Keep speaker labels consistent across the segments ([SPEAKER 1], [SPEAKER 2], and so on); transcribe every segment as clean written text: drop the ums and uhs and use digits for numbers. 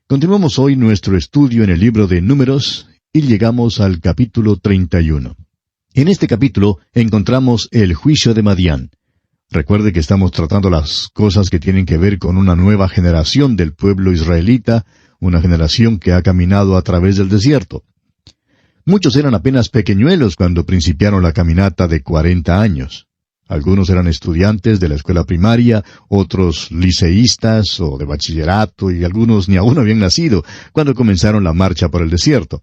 [SPEAKER 1] Continuamos hoy nuestro estudio en el libro de Números y llegamos al capítulo 31. En este capítulo encontramos el juicio de Madián. Recuerde que estamos tratando las cosas que tienen que ver con una nueva generación del pueblo israelita, una generación que ha caminado a través del desierto. Muchos eran apenas pequeñuelos cuando principiaron la caminata de 40 años. Algunos eran estudiantes de la escuela primaria, otros liceístas o de bachillerato, y algunos ni aún habían nacido cuando comenzaron la marcha por el desierto.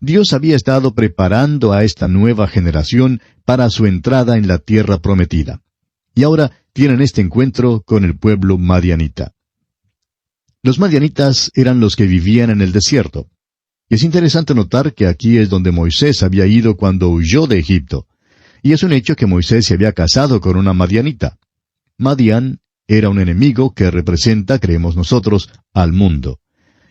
[SPEAKER 1] Dios había estado preparando a esta nueva generación para su entrada en la tierra prometida. Y ahora tienen este encuentro con el pueblo madianita. Los madianitas eran los que vivían en el desierto. Y es interesante notar que aquí es donde Moisés había ido cuando huyó de Egipto. Y es un hecho que Moisés se había casado con una madianita. Madián era un enemigo que representa, creemos nosotros, al mundo.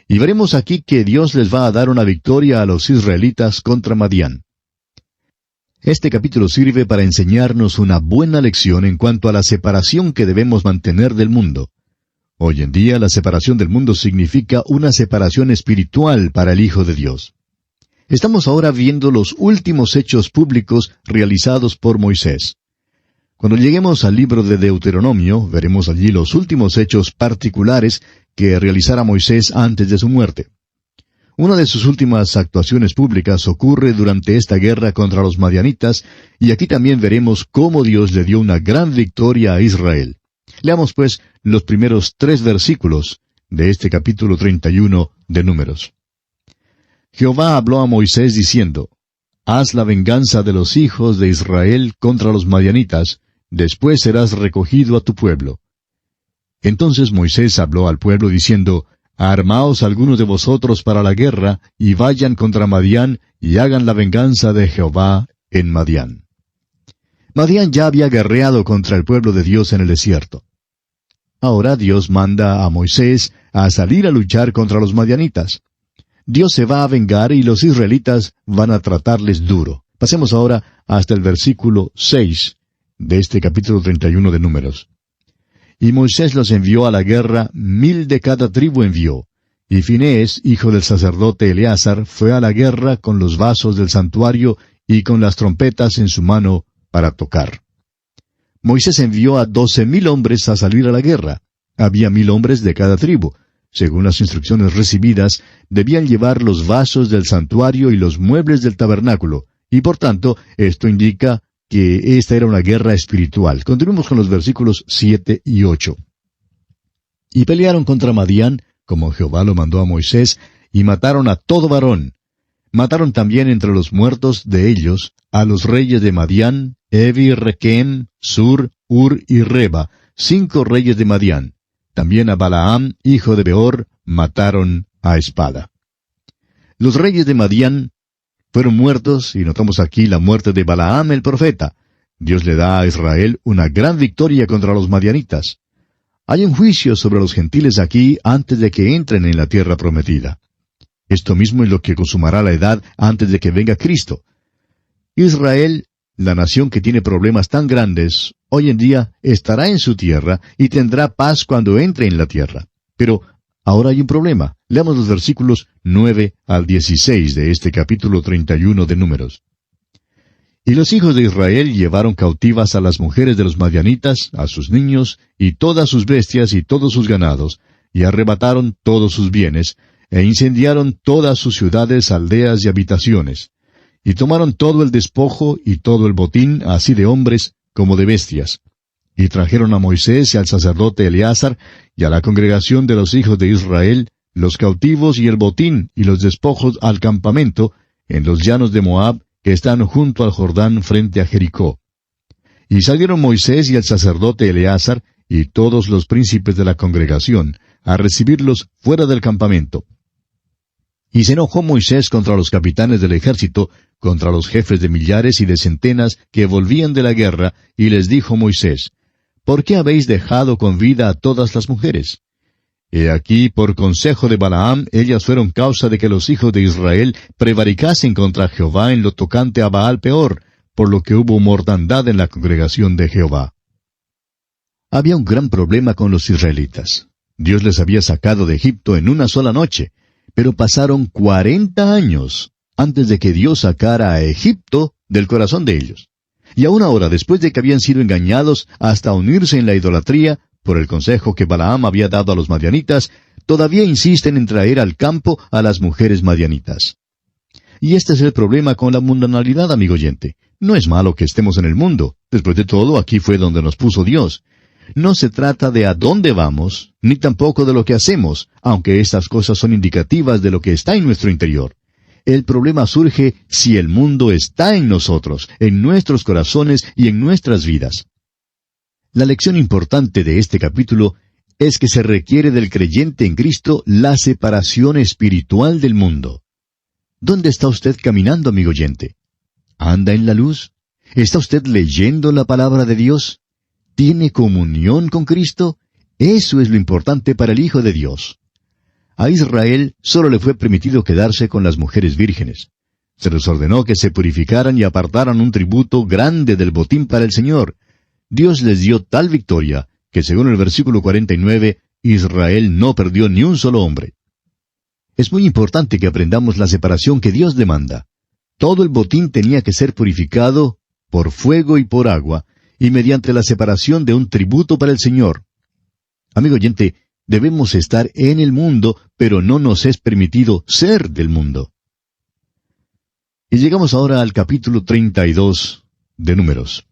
[SPEAKER 1] Y veremos aquí que Dios les va a dar una victoria a los israelitas contra Madián. Este capítulo sirve para enseñarnos una buena lección en cuanto a la separación que debemos mantener del mundo. Hoy en día la separación del mundo significa una separación espiritual para el Hijo de Dios. Estamos ahora viendo los últimos hechos públicos realizados por Moisés. Cuando lleguemos al libro de Deuteronomio, veremos allí los últimos hechos particulares que realizara Moisés antes de su muerte. Una de sus últimas actuaciones públicas ocurre durante esta guerra contra los madianitas, y aquí también veremos cómo Dios le dio una gran victoria a Israel. Leamos pues los primeros 3 versículos de este capítulo 31 de Números. Jehová habló a Moisés diciendo, Haz la venganza de los hijos de Israel contra los madianitas, después serás recogido a tu pueblo. Entonces Moisés habló al pueblo diciendo, Armaos algunos de vosotros para la guerra, y vayan contra Madián, y hagan la venganza de Jehová en Madián. Madián ya había guerreado contra el pueblo de Dios en el desierto. Ahora Dios manda a Moisés a salir a luchar contra los madianitas. Dios se va a vengar y los israelitas van a tratarles duro. Pasemos ahora hasta el versículo 6 de este capítulo 31 de Números. Y Moisés los envió a la guerra, 1000 de cada tribu envió. Y Finehés, hijo del sacerdote Eleazar, fue a la guerra con los vasos del santuario y con las trompetas en su mano para tocar. Moisés envió a 12,000 hombres a salir a la guerra. Había 1000 hombres de cada tribu. Según las instrucciones recibidas, debían llevar los vasos del santuario y los muebles del tabernáculo, y por tanto, esto indica que esta era una guerra espiritual. Continuemos con los versículos 7 y 8. Y pelearon contra Madián, como Jehová lo mandó a Moisés, y mataron a todo varón. Mataron también entre los muertos de ellos a los reyes de Madián, Evi, Requem, Sur, Ur y Reba, 5 reyes de Madián. También a Balaam, hijo de Beor, mataron a espada. Los reyes de Madián fueron muertos, y notamos aquí la muerte de Balaam el profeta. Dios le da a Israel una gran victoria contra los madianitas. Hay un juicio sobre los gentiles aquí antes de que entren en la tierra prometida. Esto mismo es lo que consumará la edad antes de que venga Cristo. Israel, la nación que tiene problemas tan grandes, hoy en día estará en su tierra y tendrá paz cuando entre en la tierra. Pero ahora hay un problema. Leamos los versículos 9 al 16 de este capítulo 31 de Números. Y los hijos de Israel llevaron cautivas a las mujeres de los madianitas, a sus niños, y todas sus bestias y todos sus ganados, y arrebataron todos sus bienes, e incendiaron todas sus ciudades, aldeas y habitaciones. Y tomaron todo el despojo y todo el botín, así de hombres como de bestias. Y trajeron a Moisés y al sacerdote Eleazar y a la congregación de los hijos de Israel los cautivos y el botín y los despojos al campamento en los llanos de Moab, que están junto al Jordán frente a Jericó. Y salieron Moisés y el sacerdote Eleazar y todos los príncipes de la congregación a recibirlos fuera del campamento. Y se enojó Moisés contra los capitanes del ejército, contra los jefes de millares y de centenas que volvían de la guerra, y les dijo Moisés, ¿por qué habéis dejado con vida a todas las mujeres? He aquí, por consejo de Balaam, ellas fueron causa de que los hijos de Israel prevaricasen contra Jehová en lo tocante a Baal Peor, por lo que hubo mortandad en la congregación de Jehová. Había un gran problema con los israelitas. Dios les había sacado de Egipto en una sola noche, pero pasaron 40 años antes de que Dios sacara a Egipto del corazón de ellos. Y aún ahora, después de que habían sido engañados hasta unirse en la idolatría, por el consejo que Balaam había dado a los madianitas, todavía insisten en traer al campo a las mujeres madianitas. Y este es el problema con la mundanalidad, amigo oyente. No es malo que estemos en el mundo. Después de todo, aquí fue donde nos puso Dios. No se trata de a dónde vamos, ni tampoco de lo que hacemos, aunque estas cosas son indicativas de lo que está en nuestro interior. El problema surge si el mundo está en nosotros, en nuestros corazones y en nuestras vidas. La lección importante de este capítulo es que se requiere del creyente en Cristo la separación espiritual del mundo. ¿Dónde está usted caminando, amigo oyente? ¿Anda en la luz? ¿Está usted leyendo la palabra de Dios? ¿Tiene comunión con Cristo? Eso es lo importante para el Hijo de Dios. A Israel solo le fue permitido quedarse con las mujeres vírgenes. Se les ordenó que se purificaran y apartaran un tributo grande del botín para el Señor. Dios les dio tal victoria que, según el versículo 49, Israel no perdió ni un solo hombre. Es muy importante que aprendamos la separación que Dios demanda. Todo el botín tenía que ser purificado por fuego y por agua, y mediante la separación de un tributo para el Señor. Amigo oyente, debemos estar en el mundo, pero no nos es permitido ser del mundo. Y llegamos ahora al capítulo 32 de Números.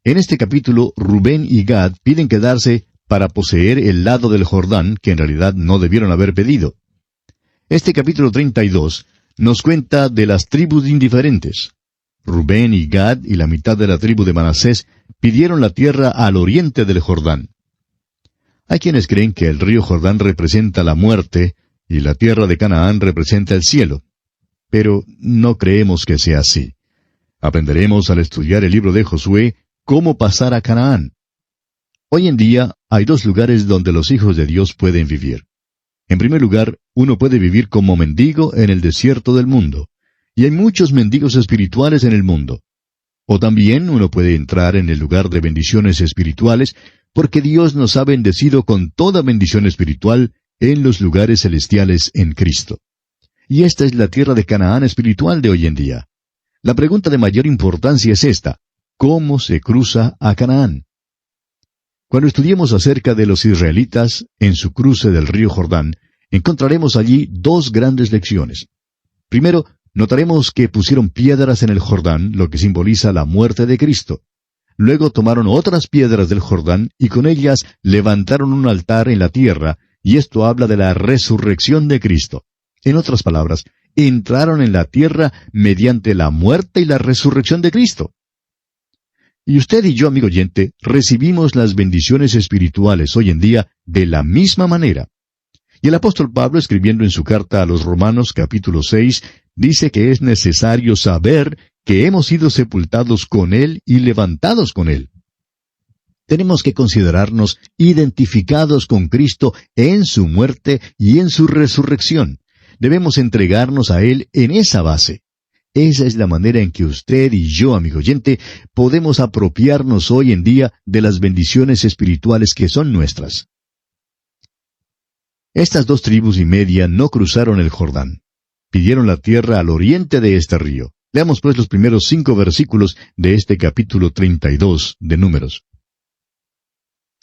[SPEAKER 1] En este capítulo, Rubén y Gad piden quedarse para poseer el lado del Jordán, que en realidad no debieron haber pedido. Este capítulo 32 nos cuenta de las tribus indiferentes. Rubén y Gad y la mitad de la tribu de Manasés pidieron la tierra al oriente del Jordán. Hay quienes creen que el río Jordán representa la muerte y la tierra de Canaán representa el cielo. Pero no creemos que sea así. Aprenderemos al estudiar el libro de Josué cómo pasar a Canaán. Hoy en día hay dos lugares donde los hijos de Dios pueden vivir. En primer lugar, uno puede vivir como mendigo en el desierto del mundo. Y hay muchos mendigos espirituales en el mundo. O también uno puede entrar en el lugar de bendiciones espirituales, porque Dios nos ha bendecido con toda bendición espiritual en los lugares celestiales en Cristo. Y esta es la tierra de Canaán espiritual de hoy en día. La pregunta de mayor importancia es esta: ¿cómo se cruza a Canaán? Cuando estudiemos acerca de los israelitas en su cruce del río Jordán, encontraremos allí dos grandes lecciones. Primero, notaremos que pusieron piedras en el Jordán, lo que simboliza la muerte de Cristo. Luego tomaron otras piedras del Jordán y con ellas levantaron un altar en la tierra, y esto habla de la resurrección de Cristo. En otras palabras, entraron en la tierra mediante la muerte y la resurrección de Cristo. Y usted y yo, amigo oyente, recibimos las bendiciones espirituales hoy en día de la misma manera. Y el apóstol Pablo, escribiendo en su carta a los Romanos capítulo 6, dice que es necesario saber que hemos sido sepultados con Él y levantados con Él. Tenemos que considerarnos identificados con Cristo en su muerte y en su resurrección. Debemos entregarnos a Él en esa base. Esa es la manera en que usted y yo, amigo oyente, podemos apropiarnos hoy en día de las bendiciones espirituales que son nuestras. Estas dos tribus y media no cruzaron el Jordán. Pidieron la tierra al oriente de este río. Leamos pues los primeros 5 versículos de este capítulo 32 de Números.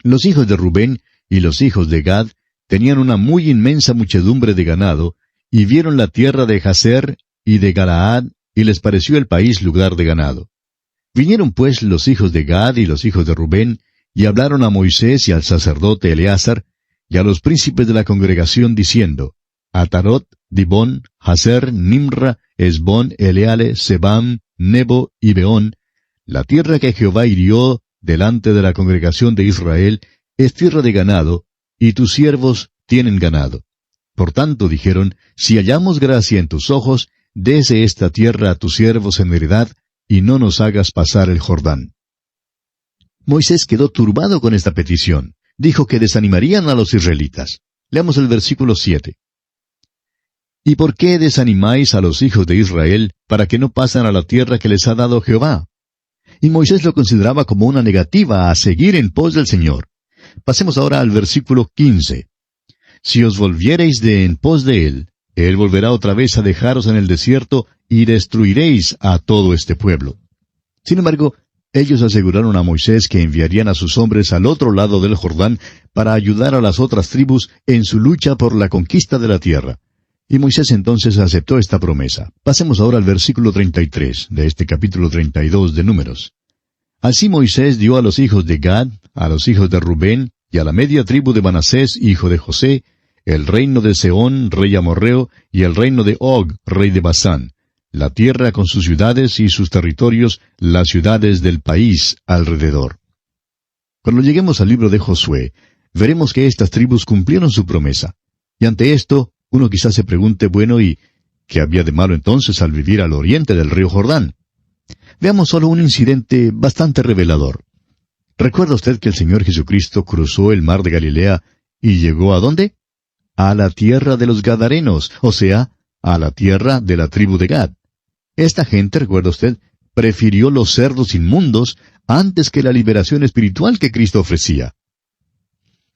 [SPEAKER 1] Los hijos de Rubén y los hijos de Gad tenían una muy inmensa muchedumbre de ganado, y vieron la tierra de Jazer y de Galaad, y les pareció el país lugar de ganado. Vinieron pues los hijos de Gad y los hijos de Rubén, y hablaron a Moisés y al sacerdote Eleazar, y a los príncipes de la congregación, diciendo: Atarot, Dibón, Jazer, Nimra, Esbón, Eleale, Sebam, Nebo y Beón, la tierra que Jehová hirió delante de la congregación de Israel, es tierra de ganado, y tus siervos tienen ganado. Por tanto, dijeron: si hallamos gracia en tus ojos, dese esta tierra a tus siervos en heredad, y no nos hagas pasar el Jordán. Moisés quedó turbado con esta petición. Dijo que desanimarían a los israelitas. Leamos el versículo 7. ¿Y por qué desanimáis a los hijos de Israel para que no pasen a la tierra que les ha dado Jehová? Y Moisés lo consideraba como una negativa a seguir en pos del Señor. Pasemos ahora al versículo 15. si os volviereis de en pos de él volverá otra vez a dejaros en el desierto y destruiréis a todo este pueblo. Sin embargo, ellos aseguraron a Moisés que enviarían a sus hombres al otro lado del Jordán para ayudar a las otras tribus en su lucha por la conquista de la tierra. Y Moisés entonces aceptó esta promesa. Pasemos ahora al versículo 33 de este capítulo 32 de Números. Así Moisés dio a los hijos de Gad, a los hijos de Rubén, y a la media tribu de Manasés, hijo de José, el reino de Sehón, rey amorreo, y el reino de Og, rey de Basán, la tierra con sus ciudades y sus territorios, las ciudades del país alrededor. Cuando lleguemos al libro de Josué, veremos que estas tribus cumplieron su promesa. Y ante esto, uno quizás se pregunte, bueno, ¿y qué había de malo entonces al vivir al oriente del río Jordán? Veamos solo un incidente bastante revelador. ¿Recuerda usted que el Señor Jesucristo cruzó el mar de Galilea y llegó a dónde? A la tierra de los Gadarenos, o sea, a la tierra de la tribu de Gad. Esta gente, recuerda usted, prefirió los cerdos inmundos antes que la liberación espiritual que Cristo ofrecía.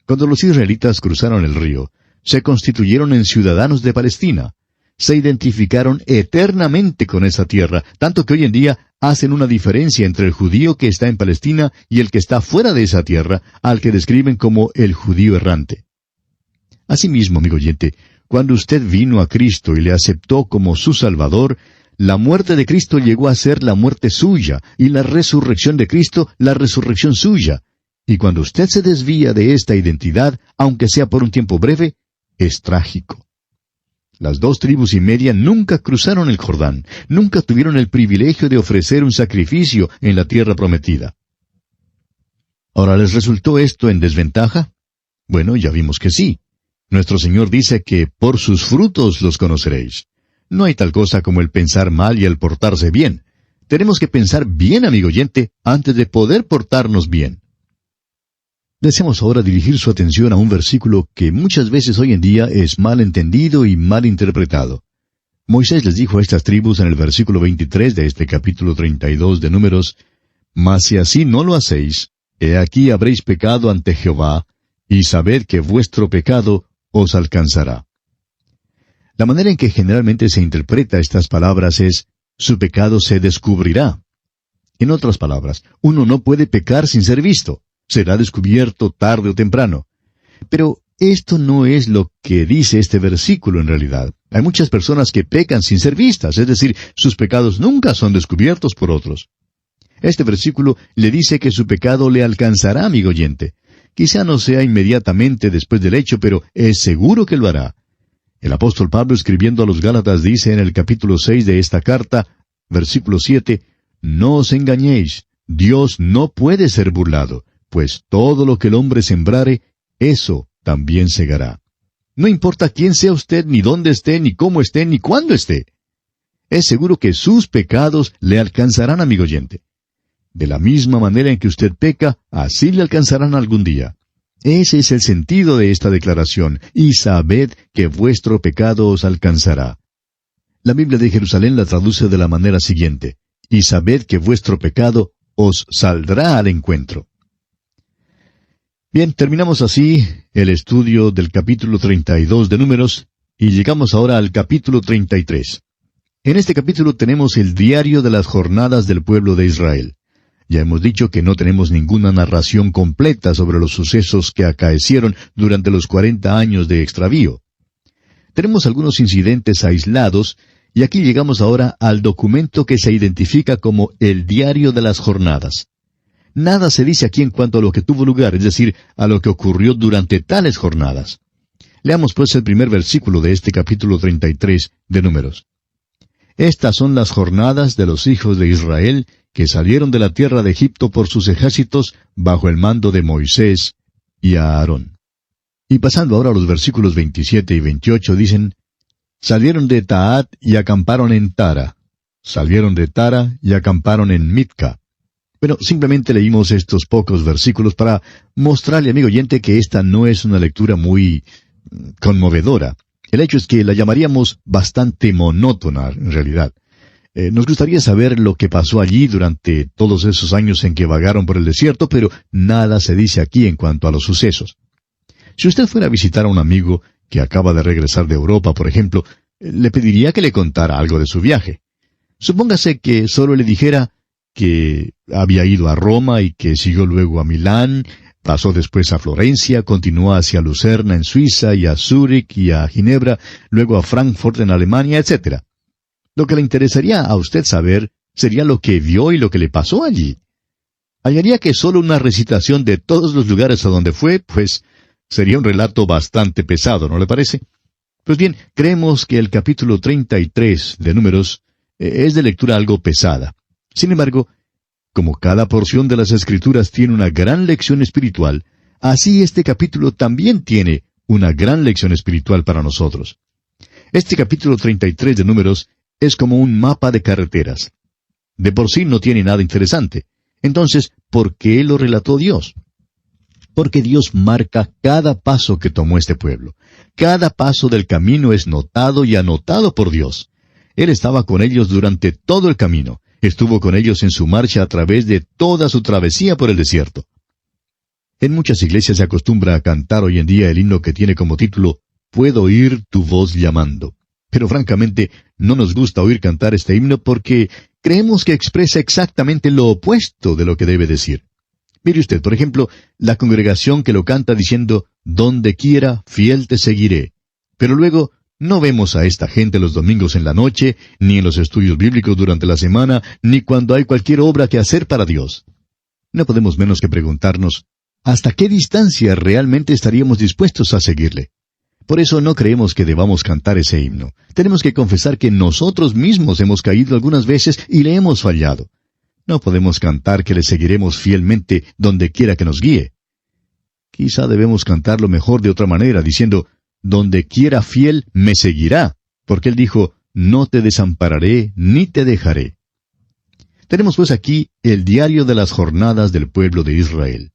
[SPEAKER 1] Cuando los israelitas cruzaron el río, se constituyeron en ciudadanos de Palestina. Se identificaron eternamente con esa tierra, tanto que hoy en día hacen una diferencia entre el judío que está en Palestina y el que está fuera de esa tierra, al que describen como el judío errante. Asimismo, amigo oyente, cuando usted vino a Cristo y le aceptó como su Salvador, la muerte de Cristo llegó a ser la muerte suya, y la resurrección de Cristo la resurrección suya. Y cuando usted se desvía de esta identidad, aunque sea por un tiempo breve, es trágico. Las 2 tribus y media nunca cruzaron el Jordán, nunca tuvieron el privilegio de ofrecer un sacrificio en la tierra prometida. Ahora, ¿les resultó esto en desventaja? Bueno, ya vimos que sí. Nuestro Señor dice que por sus frutos los conoceréis. No hay tal cosa como el pensar mal y el portarse bien. Tenemos que pensar bien, amigo oyente, antes de poder portarnos bien. Deseamos ahora dirigir su atención a un versículo que muchas veces hoy en día es mal entendido y mal interpretado. Moisés les dijo a estas tribus en el versículo 23 de este capítulo 32 de Números, «Mas si así no lo hacéis, he aquí habréis pecado ante Jehová, y sabed que vuestro pecado os alcanzará». La manera en que generalmente se interpreta estas palabras es, su pecado se descubrirá. En otras palabras, uno no puede pecar sin ser visto. Será descubierto tarde o temprano. Pero esto no es lo que dice este versículo en realidad. Hay muchas personas que pecan sin ser vistas, es decir, sus pecados nunca son descubiertos por otros. Este versículo le dice que su pecado le alcanzará, amigo oyente. Quizá no sea inmediatamente después del hecho, pero es seguro que lo hará. El apóstol Pablo, escribiendo a los Gálatas, dice en el capítulo 6 de esta carta, versículo 7, «No os engañéis, Dios no puede ser burlado, pues todo lo que el hombre sembrare, eso también segará». No importa quién sea usted, ni dónde esté, ni cómo esté, ni cuándo esté. Es seguro que sus pecados le alcanzarán, amigo oyente. De la misma manera en que usted peca, así le alcanzarán algún día. Ese es el sentido de esta declaración, y sabed que vuestro pecado os alcanzará. La Biblia de Jerusalén la traduce de la manera siguiente, y sabed que vuestro pecado os saldrá al encuentro. Bien, terminamos así el estudio del capítulo 32 de Números, y llegamos ahora al capítulo 33. En este capítulo tenemos el diario de las jornadas del pueblo de Israel. Ya hemos dicho que no tenemos ninguna narración completa sobre los sucesos que acaecieron durante los 40 años de extravío. Tenemos algunos incidentes aislados, y aquí llegamos ahora al documento que se identifica como el diario de las jornadas. Nada se dice aquí en cuanto a lo que tuvo lugar, es decir, a lo que ocurrió durante tales jornadas. Leamos pues el primer versículo de este capítulo 33 de Números. «Estas son las jornadas de los hijos de Israel que salieron de la tierra de Egipto por sus ejércitos bajo el mando de Moisés y Aarón». Y pasando ahora a los versículos 27 y 28 dicen, «Salieron de Taat y acamparon en Tara. Salieron de Tara y acamparon en Mitca». Bueno, simplemente leímos estos pocos versículos para mostrarle, amigo oyente, que esta no es una lectura muy conmovedora. El hecho es que la llamaríamos bastante monótona, en realidad. Nos gustaría saber lo que pasó allí durante todos esos años en que vagaron por el desierto, pero nada se dice aquí en cuanto a los sucesos. Si usted fuera a visitar a un amigo que acaba de regresar de Europa, por ejemplo, le pediría que le contara algo de su viaje. Supóngase que solo le dijera que había ido a Roma y que siguió luego a Milán, pasó después a Florencia, continuó hacia Lucerna en Suiza y a Zúrich y a Ginebra, luego a Frankfurt en Alemania, etc. Lo que le interesaría a usted saber sería lo que vio y lo que le pasó allí. Hallaría que solo una recitación de todos los lugares a donde fue, pues sería un relato bastante pesado, ¿no le parece? Pues bien, creemos que el capítulo 33 de Números es de lectura algo pesada. Sin embargo, como cada porción de las Escrituras tiene una gran lección espiritual, así este capítulo también tiene una gran lección espiritual para nosotros. Este capítulo 33 de Números es como un mapa de carreteras. De por sí no tiene nada interesante. Entonces, ¿por qué lo relató Dios? Porque Dios marca cada paso que tomó este pueblo. Cada paso del camino es notado y anotado por Dios. Él estaba con ellos durante todo el camino. Estuvo con ellos en su marcha a través de toda su travesía por el desierto. En muchas iglesias se acostumbra a cantar hoy en día el himno que tiene como título «Puedo oír tu voz llamando». Pero francamente, no nos gusta oír cantar este himno porque creemos que expresa exactamente lo opuesto de lo que debe decir. Mire usted, por ejemplo, la congregación que lo canta diciendo «Donde quiera, fiel te seguiré». Pero luego, no vemos a esta gente los domingos en la noche, ni en los estudios bíblicos durante la semana, ni cuando hay cualquier obra que hacer para Dios. No podemos menos que preguntarnos, ¿hasta qué distancia realmente estaríamos dispuestos a seguirle? Por eso no creemos que debamos cantar ese himno. Tenemos que confesar que nosotros mismos hemos caído algunas veces y le hemos fallado. No podemos cantar que le seguiremos fielmente donde quiera que nos guíe. Quizá debemos cantarlo mejor de otra manera, diciendo, «Donde quiera fiel me seguirá», porque Él dijo, «No te desampararé ni te dejaré». Tenemos pues aquí el diario de las jornadas del pueblo de Israel.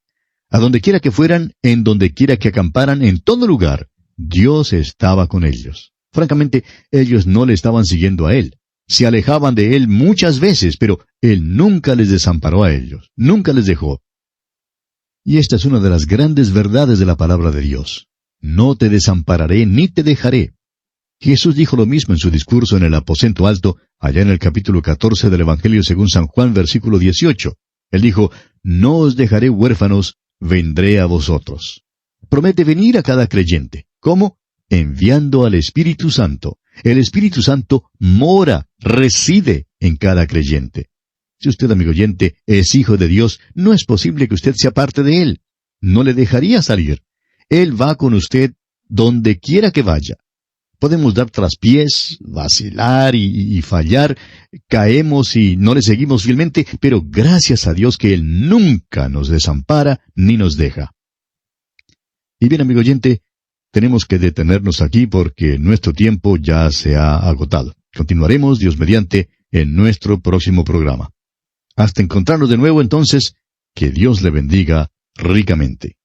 [SPEAKER 1] A donde quiera que fueran, en donde quiera que acamparan, en todo lugar, Dios estaba con ellos. Francamente, ellos no le estaban siguiendo a Él. Se alejaban de Él muchas veces, pero Él nunca les desamparó a ellos, nunca les dejó. Y esta es una de las grandes verdades de la palabra de Dios. No te desampararé ni te dejaré. Jesús dijo lo mismo en su discurso en el aposento alto, allá en el capítulo 14 del Evangelio según San Juan, versículo 18. Él dijo, «No os dejaré huérfanos, vendré a vosotros». Promete venir a cada creyente. ¿Cómo? Enviando al Espíritu Santo. El Espíritu Santo mora, reside en cada creyente. Si usted, amigo oyente, es hijo de Dios, no es posible que usted se aparte de Él. No le dejaría salir. Él va con usted donde quiera que vaya. Podemos dar traspiés, vacilar y fallar, caemos y no le seguimos fielmente, pero gracias a Dios que Él nunca nos desampara ni nos deja. Y bien, amigo oyente, tenemos que detenernos aquí porque nuestro tiempo ya se ha agotado. Continuaremos, Dios mediante, en nuestro próximo programa. Hasta encontrarnos de nuevo entonces, que Dios le bendiga ricamente.